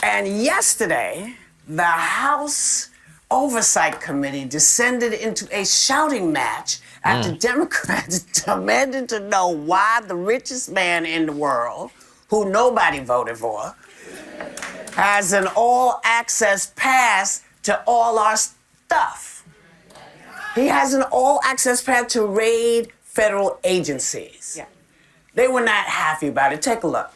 And yesterday, the House Oversight Committee descended into a shouting match after Democrats demanded to know why the richest man in the world, who nobody voted for, has an all-access pass to all our stuff. He has an all-access pass to raid federal agencies. Yeah. They were not happy about it. Take a look.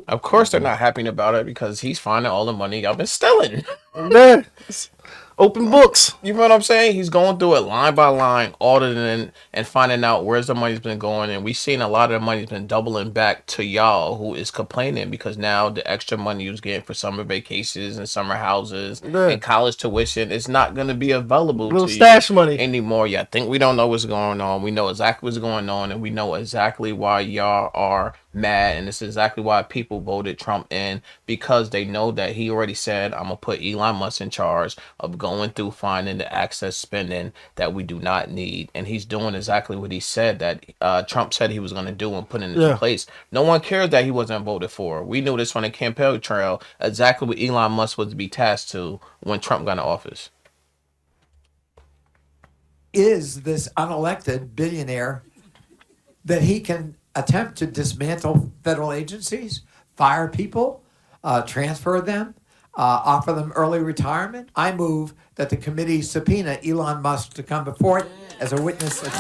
Of course they're not happy about it because he's finding all the money y'all been stealing. Man, open books. You know what I'm saying? He's going through it line by line, auditing and finding out where's the money's been going. And we've seen a lot of the money's been doubling back to y'all who is complaining because now the extra money you was getting for summer vacations and summer houses and college tuition is not going to be available to stash you money anymore. Yeah, I think we don't know what's going on. We know exactly what's going on, and we know exactly why y'all are mad, and this is exactly why people voted Trump in, because they know that he already said, I'm gonna put Elon Musk in charge of going through finding the excess spending that we do not need, and he's doing exactly what he said that Trump said he was going to do and put into place. No one cared that he wasn't voted for. We knew this on the campaign trail, exactly what Elon Musk was to be tasked to when Trump got into office. Is this unelected billionaire that he can attempt to dismantle federal agencies, fire people, transfer them, offer them early retirement? I move that the committee subpoena Elon Musk to come before it as a witness. There's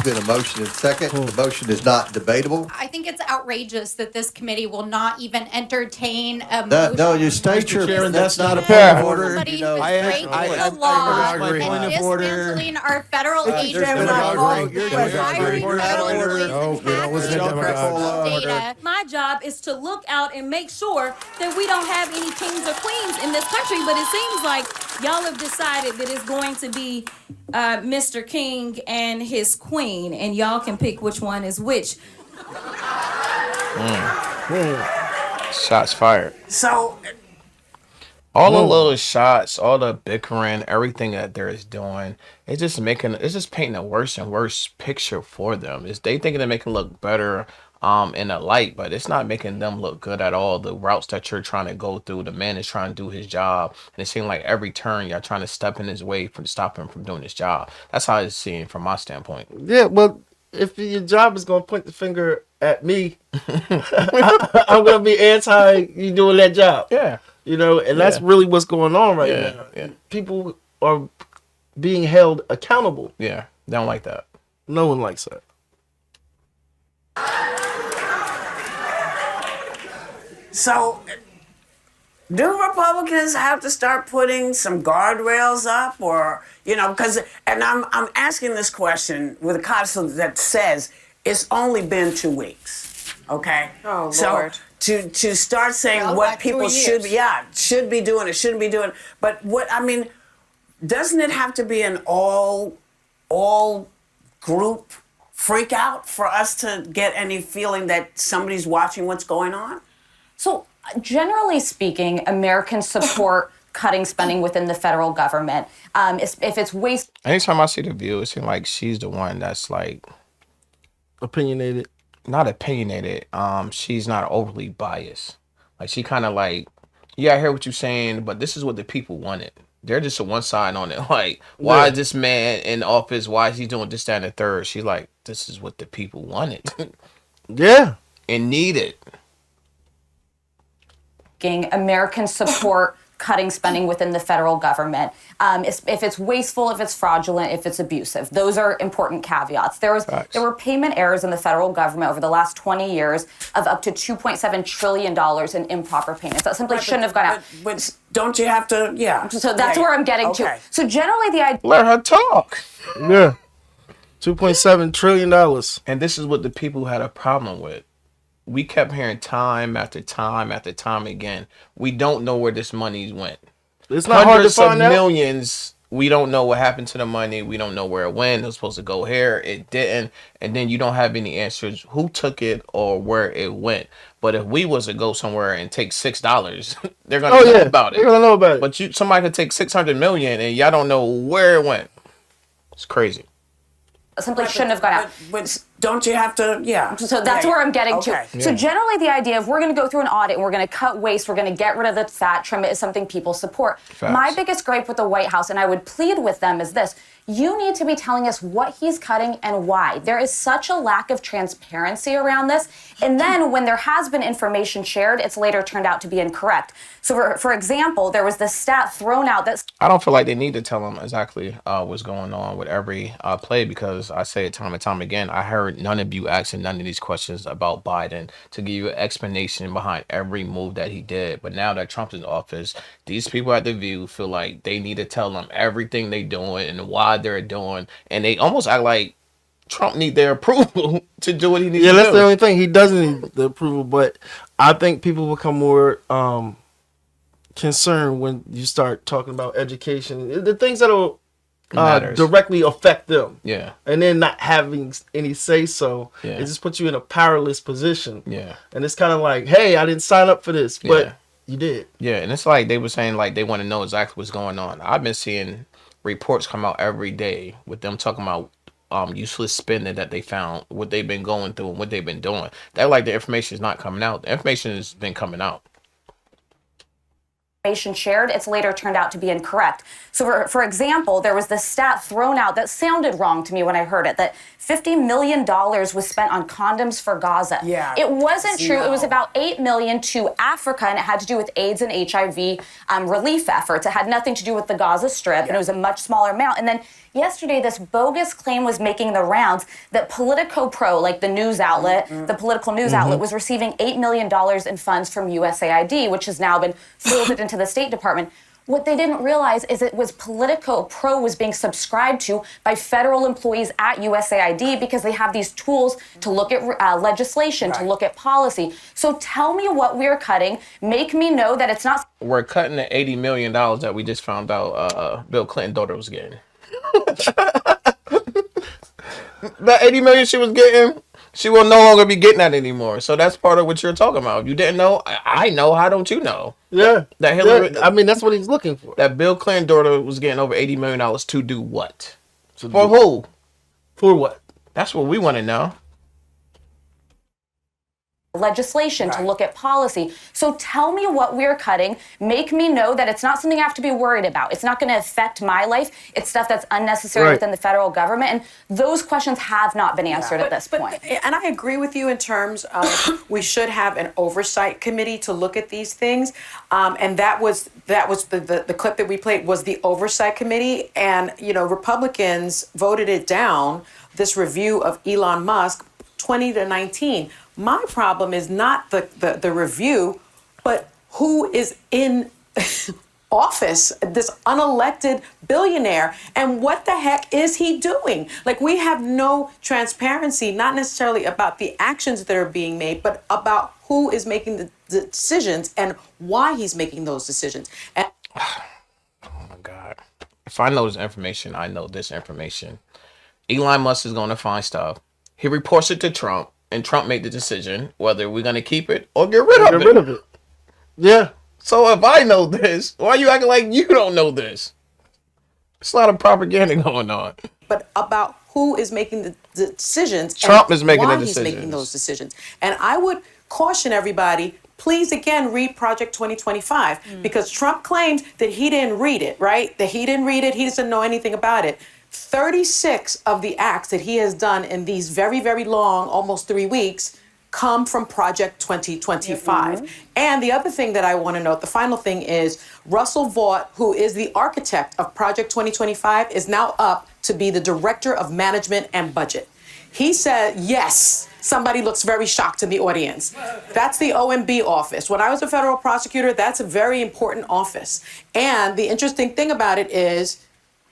been a motion and second. The motion is not debatable. I think it's outrageous that this committee will not even entertain a motion. No, you state your. Chairman, That's not a point point of order. Somebody You know, who's breaking the law agree. Point and of order. dismantling our federal agencies Chairman, I agree. and You're hiring Point of federal order. employees No, we don't listen to demagogues. data. My job is to look out and make sure that we don't have any kings or queens in this country, but it seems like y'all have decided that it's going to be Mr. King and his queen, and y'all can pick which one is which. Shots fired. So, all the little shots, all the bickering, everything that they're doing, it's just painting a worse and worse picture for them. They thinking they're making it look better in the light, but it's not making them look good at all. The routes that you're trying to go through, the man is trying to do his job, and it seems like every turn you're trying to step in his way from stop him from doing his job. That's how it's seen from my standpoint. Yeah, well, if your job is going to point the finger at me, I'm going to be anti you doing that job. Yeah. You know, and that's really what's going on right now. Yeah. People are being held accountable. Yeah, they don't like that. No one likes that. So, do Republicans have to start putting some guardrails up, or because I'm asking this question with a codicil that says it's only been 2 weeks, okay? Oh, so Lord. To start saying Well, what like people 3 should years. be doing, it shouldn't be doing, but doesn't it have to be an all group freak out for us to get any feeling that somebody's watching what's going on? So, generally speaking, Americans support cutting spending within the federal government. If it's waste. Anytime I see the View, it seems like she's the one that's like Opinionated. not opinionated. She's not overly biased. Like she kind of like, yeah, I hear what you're saying, but this is what the people wanted. They're just a one side on it. Like, why is this man in office? Why is he doing this, that, and the third? She's like, this is what the people wanted. Yeah. And needed. Americans support cutting spending within the federal government. If it's wasteful, if it's fraudulent, if it's abusive. Those are important caveats. There were payment errors in the federal government over the last 20 years of up to $2.7 trillion in improper payments. That simply shouldn't have gone out. But don't you have to, So that's where I'm getting to. So generally the idea... Let her talk. Yeah. $2.7 trillion. And this is what the people had a problem with. We kept hearing time after time after time again. We don't know where this money went. It's not hard to find out. Millions. We don't know what happened to the money. We don't know where it went. It was supposed to go here. It didn't. And then you don't have any answers who took it or where it went. But if we was to go somewhere and take $6, they're gonna know about it. They're gonna know about it. But somebody could take 600 million and y'all don't know where it went. It's crazy. Simply shouldn't have gone out. But Don't you have to? Yeah. So that's where I'm getting Okay. to. So generally the idea of we're going to go through an audit and we're going to cut waste, we're going to get rid of the fat, trim it, is something people support. Facts. My biggest gripe with the White House, and I would plead with them, is this. You need to be telling us what he's cutting and why. There is such a lack of transparency around this. And then when there has been information shared, it's later turned out to be incorrect. So for example, there was this stat thrown out that I don't feel like they need to tell them exactly what's going on with every play, because I say it time and time again. I heard none of you asking none of these questions about Biden to give you an explanation behind every move that he did. But now that Trump's in office, these people at The View feel like they need to tell them everything they're doing and why they're doing, and they almost act like Trump need their approval to do what he needs to do. Yeah, that's the only thing. He doesn't need the approval, but I think people become more concerned when you start talking about education, the things that will directly affect them. Yeah. And then not having any say so, Yeah. it just puts you in a powerless position. Yeah. And it's kind of like, hey, I didn't sign up for this, but Yeah. you did. Yeah, and it's like they were saying like they want to know exactly what's going on. I've been seeing reports come out every day with them talking about useless spending that they found, what they've been going through and what they've been doing. That like the information is not coming out. The information has been coming out. shared, it's later turned out to be incorrect. So for example, there was this stat thrown out that sounded wrong to me when I heard it, that $50 million was spent on condoms for Gaza. Yeah. It wasn't true. No. It was about $8 million to Africa, and it had to do with AIDS and HIV relief efforts. It had nothing to do with the Gaza Strip, and it was a much smaller amount. And then yesterday, this bogus claim was making the rounds that Politico Pro, like the news outlet, the political news outlet, was receiving $8 million in funds from USAID, which has now been folded into the State Department. What they didn't realize is it was Politico Pro was being subscribed to by federal employees at USAID because they have these tools to look at legislation, to look at policy. So tell me what we're cutting. Make me know that it's not... We're cutting the $80 million that we just found out Bill Clinton's daughter was getting. That 80 million she was getting, she will no longer be getting that anymore. So that's part of what you're talking about. If you didn't know, I know. How don't you know? Yeah. That Hillary, I mean, that's what he's looking for. that Bill Clinton's daughter was getting over $80 million to do what? For who? For what? That's what we want to know. legislation, to look at policy. So tell me what we're cutting. Make me know that it's not something I have to be worried about. It's not going to affect my life. It's stuff that's unnecessary within the federal government. And those questions have not been answered at this point. And I agree with you in terms of we should have an oversight committee to look at these things. And that was the clip that we played was the oversight committee. And, you know, Republicans voted it down, this review of Elon Musk, 20-19. My problem is not the review, but who is in office, this unelected billionaire, and what the heck is he doing? Like, we have no transparency, not necessarily about the actions that are being made, but about who is making the decisions and why he's making those decisions. And oh my God. If I know this information, I know this information. Elon Musk is going to find stuff. He reports it to Trump, and Trump made the decision whether we're going to keep it or get rid of it. Yeah. So if I know this, why are you acting like you don't know this? It's a lot of propaganda going on. But about who is making the decisions. Trump is making the why he's making those decisions. And I would caution everybody, please, again, read Project 2025, because Trump claimed that he didn't read it, right? That he didn't read it. He doesn't know anything about it. 36 of the acts that he has done in these very, very long, almost 3 weeks, come from Project 2025. And the other thing that I want to note, the final thing is Russell Vought, who is the architect of Project 2025, is now up to be the Director of Management and Budget. He said, yes, somebody looks very shocked in the audience. That's the OMB office. When I was a federal prosecutor, that's a very important office. And the interesting thing about it is,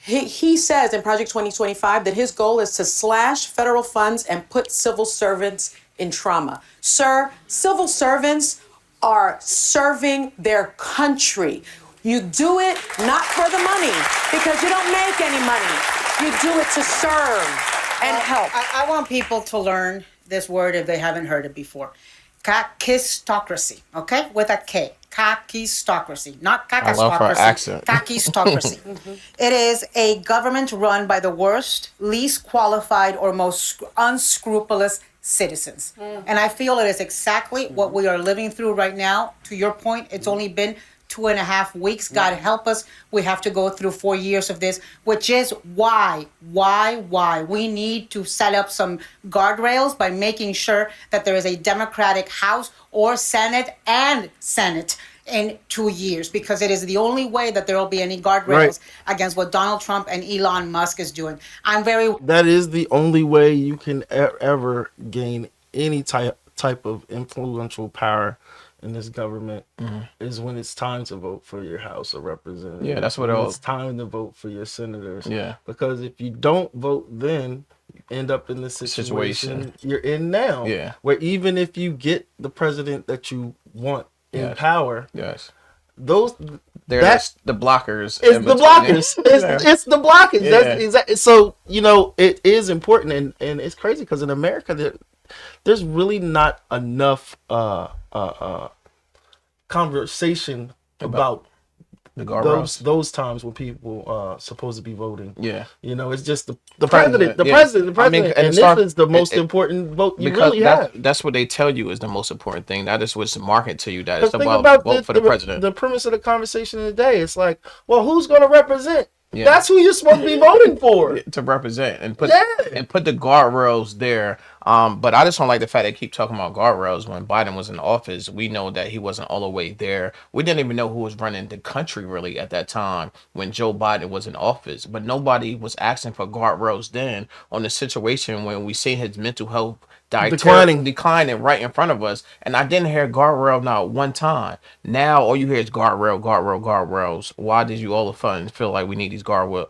he says in Project 2025 that his goal is to slash federal funds and put civil servants in trauma. Sir, civil servants are serving their country. You do it not for the money, because you don't make any money. You do it to serve and help. I want people to learn this word if they haven't heard it before. Kakistocracy, okay? With a K. Kakistocracy, not I love her kakistocracy. accent. Kakistocracy. It is a government run by the worst, least qualified, or most unscrupulous citizens. And I feel it is exactly what we are living through right now. To your point, it's only been 2.5 weeks. God help us. We have to go through 4 years of this, which is why we need to set up some guardrails by making sure that there is a Democratic House or Senate in 2 years, because it is the only way that there will be any guardrails against what Donald Trump and Elon Musk is doing. That is the only way you can ever gain any type of influential power in this government is when it's time to vote for your House of Representatives. Yeah, that's what it's time to vote for your senators. Yeah. Because if you don't vote then, you end up in the situation you're in now. Yeah. Where even if you get the president that you want in power, those that's the blockers. It's the blockers. It's the blockers. Yeah. That's exactly. So it is important, and it's crazy because in America there's really not enough conversation about the guardrails. Those times when people are supposed to be voting. Yeah. It's just the president. I mean, and this is the most important vote you really have. That's what they tell you is the most important thing. That is what's marketed to you. That is Think about vote for the president. The premise of the conversation today, it's like, well, who's going to represent? Yeah. That's who you're supposed to be voting for. To represent and put the guardrails there. But I just don't like the fact they keep talking about guardrails. When Biden was in office, we know that he wasn't all the way there. We didn't even know who was running the country really at that time when Joe Biden was in office. But nobody was asking for guardrails then on the situation when we see his mental health declining right in front of us. And I didn't hear guardrail not one time. Now all you hear is guardrails. Why did you all of a sudden feel like we need these guardrail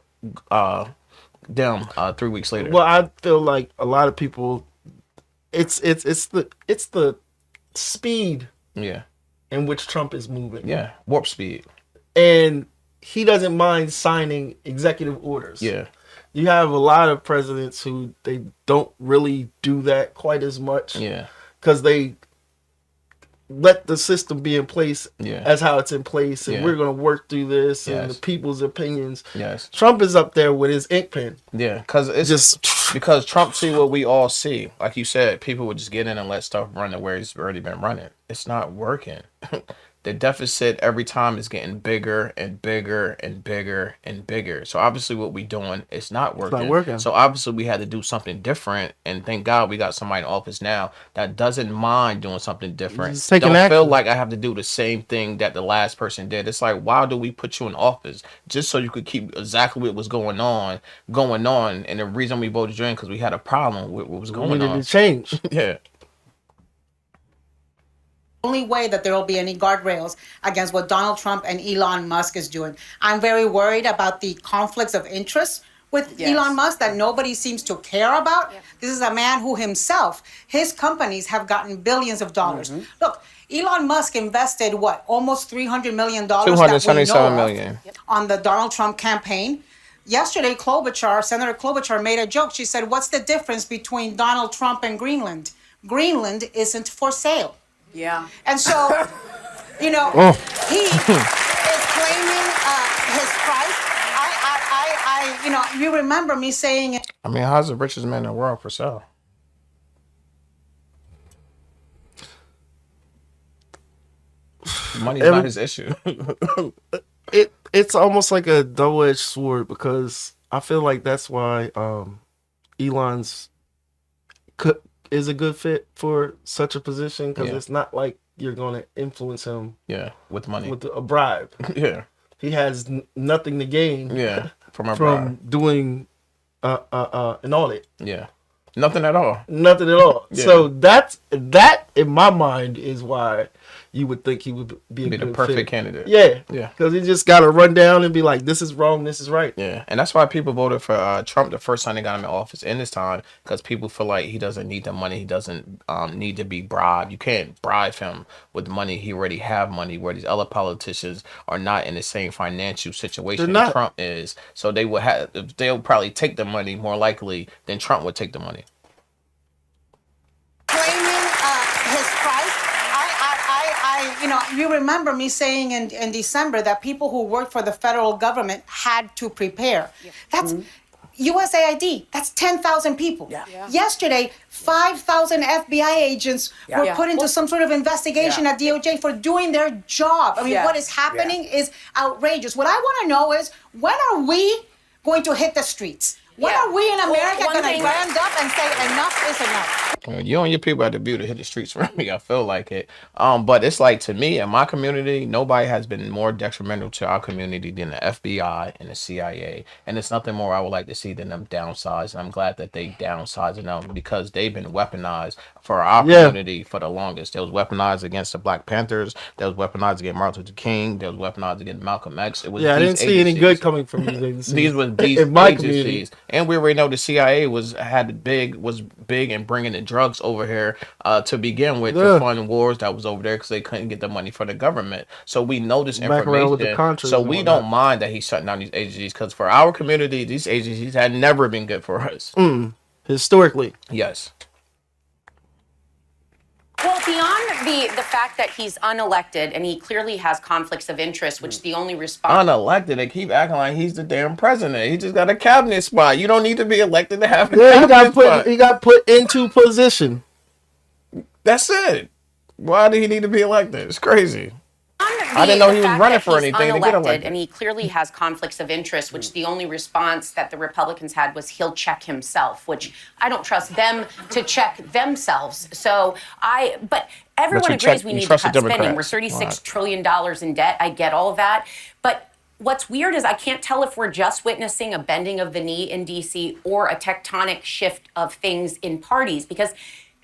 3 weeks later? Well, I feel like a lot of people, it's the speed in which Trump is moving. Yeah, warp speed. And he doesn't mind signing executive orders. Yeah. You have a lot of presidents who they don't really do that quite as much. Yeah. Because they let the system be in place as how it's in place, and we're going to work through this and the people's opinions. Yes. Trump is up there with his ink pen. Yeah, because it's just because Trump see what we all see. Like you said, people would just get in and let stuff run to where it's already been running. It's not working. The deficit every time is getting bigger and bigger and bigger and bigger. So obviously what we're doing is not working. It's not working. So obviously we had to do something different. And thank God we got somebody in office now that doesn't mind doing something different. Don't feel like I have to do the same thing that the last person did. It's like, why do we put you in office? Just so you could keep exactly what was going on. And the reason we voted you in because we had a problem with what was going on. We needed to change. Yeah. Only way that there will be any guardrails against what Donald Trump and Elon Musk is doing. I'm very worried about the conflicts of interest with Elon Musk that nobody seems to care about. This is a man who himself, his companies have gotten billions of dollars. Look, Elon Musk invested almost $300 million $277 million on the Donald Trump campaign. Yesterday, Senator Klobuchar made a joke. She said, "What's the difference between Donald Trump and Greenland? Greenland isn't for sale." Yeah. And so, he is claiming his price. You remember me saying it. I mean, how's the richest man in the world for sale? Money's not his issue. It's almost like a double-edged sword because I feel like that's why Elon's is a good fit for such a position because it's not like you're going to influence him with money, with a bribe. He has nothing to gain from doing an audit. Nothing at all. So that in my mind is why you would think he would be the perfect candidate. Because he just got to run down and be like, this is wrong, this is right. And that's why people voted for Trump the first time they got him in office in this time, because people feel like he doesn't need the money. He doesn't need to be bribed. You can't bribe him with money. He already have money, where these other politicians are not in the same financial situation that Trump is. So they'll probably take the money more likely than Trump would take the money. Claiming his price. you remember me saying in December that people who worked for the federal government had to prepare. That's USAID. That's 10,000 people. Yesterday, 5,000 FBI agents were put into some sort of investigation at DOJ for doing their job. I mean, what is happening is outrageous. What I want to know is, when are we going to hit the streets? When are we in America going to stand up and say enough is enough? You and your people have to be able to hit the streets for me. I feel like it. But it's like, to me, in my community, nobody has been more detrimental to our community than the FBI and the CIA. And it's nothing more I would like to see than them downsize. And I'm glad that they downsizing them, because they've been weaponized for our community for the longest. They was weaponized against the Black Panthers. They was weaponized against Martin Luther King. They was weaponized against Malcolm X. It was I didn't see any good coming from these agencies. These were these in my agencies. community. And we already know the CIA was big in bringing the drugs over here to begin with, to fund wars that was over there, because they couldn't get the money for the government. So we know this information. So we don't mind that he's shutting down these agencies, because for our community, these agencies had never been good for us. Historically. Yes. Well, beyond the fact that he's unelected and he clearly has conflicts of interest, which the only response... Unelected? They keep acting like he's the damn president. He just got a cabinet spot. You don't need to be elected to have a cabinet spot. He got put into position. That's it. Why did he need to be elected? It's crazy. I didn't know he was running for anything to get elected. And he clearly has conflicts of interest, which the only response that the Republicans had was he'll check himself, which I don't trust them to check themselves. But everyone agrees we need to cut spending. We're $36 trillion in debt. I get all of that. But what's weird is I can't tell if we're just witnessing a bending of the knee in D.C. or a tectonic shift of things in parties, because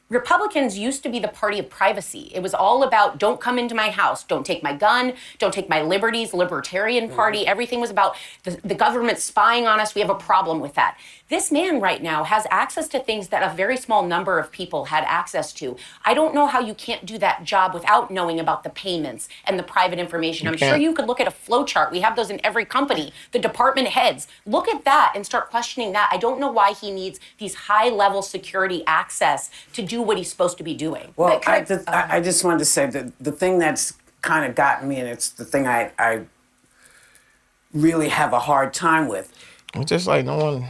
Republicans used to be the party of privacy. It was all about, don't come into my house, don't take my gun, don't take my liberties, libertarian party. Everything was about the government spying on us. We have a problem with that. This man right now has access to things that a very small number of people had access to. I don't know how you can't do that job without knowing about the payments and the private information. I'm sure you could look at a flow chart. We have those in every company. The department heads. Look at that and start questioning that. I don't know why he needs these high-level security access to do what he's supposed to be doing. Well, I just wanted to say that the thing that's kind of gotten me, and it's the thing I really have a hard time with. It's just like, no one...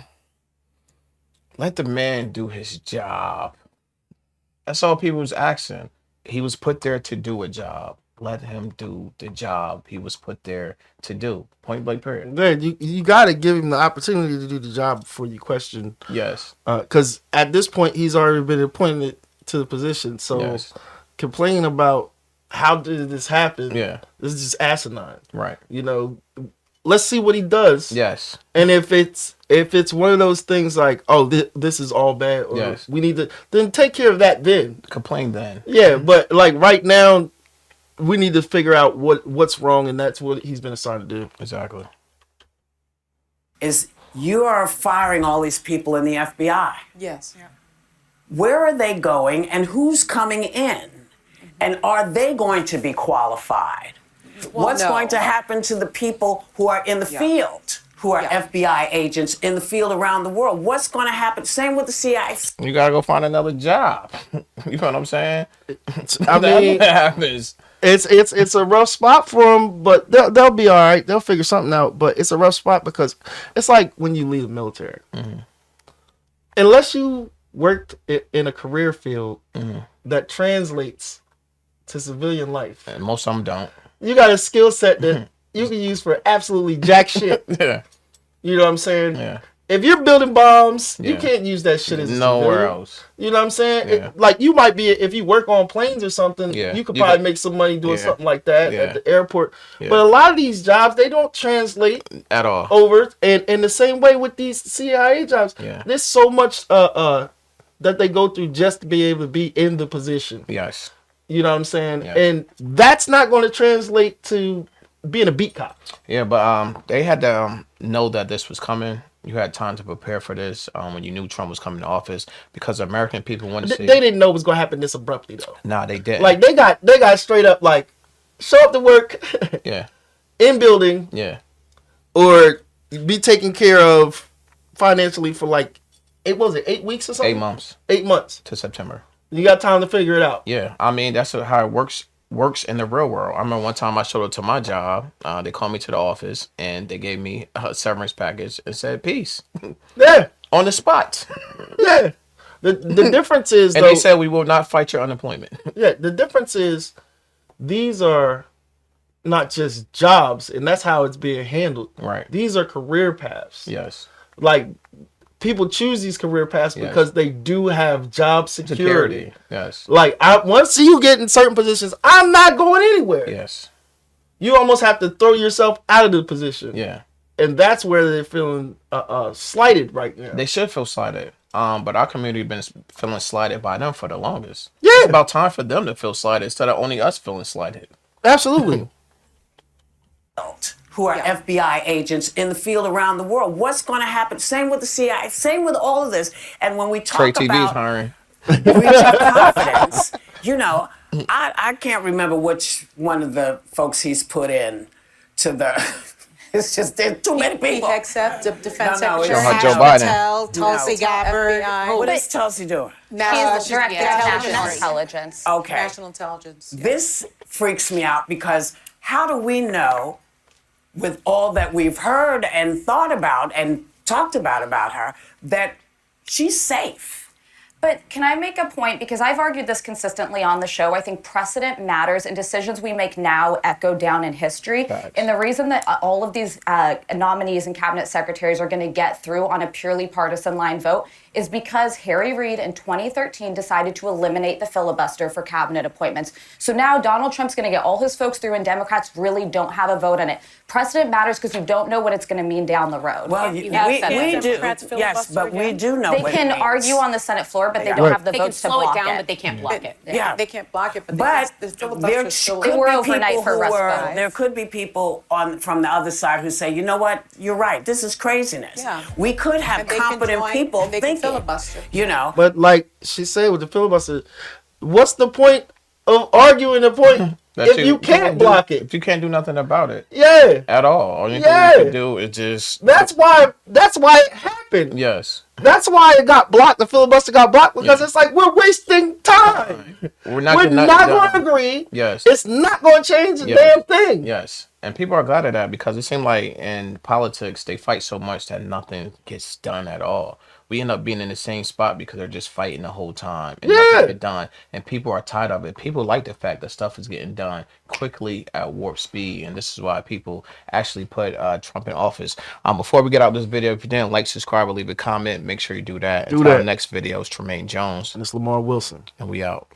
Let the man do his job. That's all people was asking. He was put there to do a job. Let him do the job he was put there to do. Point blank period. Man, you got to give him the opportunity to do the job before you question. Yes. Because at this point, he's already been appointed to the position. So complaining about how did this happen, this is just asinine. Right. You know, let's see what he does. Yes. And if it's one of those things like, oh, this is all bad, or we need to, then take care of that then. Complain then. Yeah, but like right now, we need to figure out what's wrong, and that's what he's been assigned to do. Exactly. Is you are firing all these people in the FBI. Yes. Where are they going, and who's coming in? And are they going to be qualified? What's going to happen to the people who are in the field, who are FBI agents in the field around the world? What's going to happen? Same with the CIA. You got to go find another job. You know what I'm saying? I mean, that happens. It's a rough spot for them, but they'll be all right. They'll figure something out. But it's a rough spot because it's like when you leave the military. Mm-hmm. Unless you worked in a career field that translates to civilian life, and most of them don't. You got a skill set that you can use for absolutely jack shit. You know what I'm saying? Yeah. If you're building bombs, you can't use that shit as nowhere else. You know what I'm saying? Like you might be, if you work on planes or something, you could probably make some money doing something like that at the airport. But a lot of these jobs, they don't translate at all over. And in the same way with these CIA jobs, there's so much that they go through just to be able to be in the position. Yes. You know what I'm saying? Yes. And that's not going to translate to being a beat cop. Yeah, but they had to know that this was coming. You had time to prepare for this when you knew Trump was coming to office, because American people wanted to see. They didn't know it was going to happen this abruptly, though. Nah, they didn't. Like, they got straight up, like, show up to work. In building. Yeah. Or be taken care of financially for, like, 8 weeks or something? 8 months. 8 months. To September. You got time to figure it out. Yeah, I mean, that's how it works works in the real world. I remember one time I showed up to my job. They called me to the office and they gave me a severance package and said peace. Yeah, On the spot. yeah. The difference is, And they said we will not fight your unemployment. yeah, the difference is these are not just jobs, and that's how it's being handled. Right. These are career paths. Yes. Like, people choose these career paths Yes. because they do have job security. Yes. Like, once you get in certain positions, I'm not going anywhere. Yes. You almost have to throw yourself out of the position. Yeah. And that's where they're feeling slighted right now. They should feel slighted. But our community been feeling slighted by them for the longest. Yeah. It's about time for them to feel slighted instead of only us feeling slighted. Absolutely. Who are FBI agents in the field around the world. What's going to happen? Same with the CIA. Same with all of this. And when we talk Trey TV's about hiring. breach of confidence, you know, I can't remember which one of the folks he's put in to the. It's just there's too many people. Except Defense No, Secretary. it's Joe Biden. Patel, Tulsi Gabbard. FBI. What is Tulsi doing? He's the director of national Intelligence. intelligence. Okay. National Intelligence. This freaks me out because how do we know, with all that we've heard and thought about and talked about her, that she's safe? But can I make a point? Because I've argued this consistently on the show. I think precedent matters, and decisions we make now echo down in history. Facts. And the reason that all of these nominees and cabinet secretaries are going to get through on a purely partisan line vote is because Harry Reid in 2013 decided to eliminate the filibuster for cabinet appointments. So now Donald Trump's going to get all his folks through, and Democrats really don't have a vote on it. Precedent matters because you don't know what it's going to mean down the road. Well, we do. Yes, but we do know They what can it means. argue on the Senate floor, but they don't have the They can votes to slow block it down, it. but they can't block it. Yeah. They can't block it, but the There filibuster is still could were be overnight people for who Russ were, votes. there could be people from the other side who say, you know what, you're right, this is craziness. Yeah. We could have And they can competent join, people and they can thinking, filibuster. you know. But like she said with the filibuster, what's the point of arguing the point if you can't block it? If you can't do nothing about it. Yeah. At all. Only thing Yeah. you can do is just. That's why it happened. Yes. That's why it got blocked. The filibuster got blocked because it's like we're wasting time. We're not We're getting not nothing going to done. agree. Yes. It's not going to change a Yes. damn thing. Yes. And people are glad of that because it seems like in politics they fight so much that nothing gets done at all. We end up being in the same spot because they're just fighting the whole time and nothing get done. And people are tired of it. People like the fact that stuff is getting done quickly at warp speed. And this is why people actually put Trump in office. Before we get out this video, if you didn't like, subscribe, or leave a comment, make sure you do that. Until our next video is Tremaine Jones. And it's Lamar Wilson. And we out.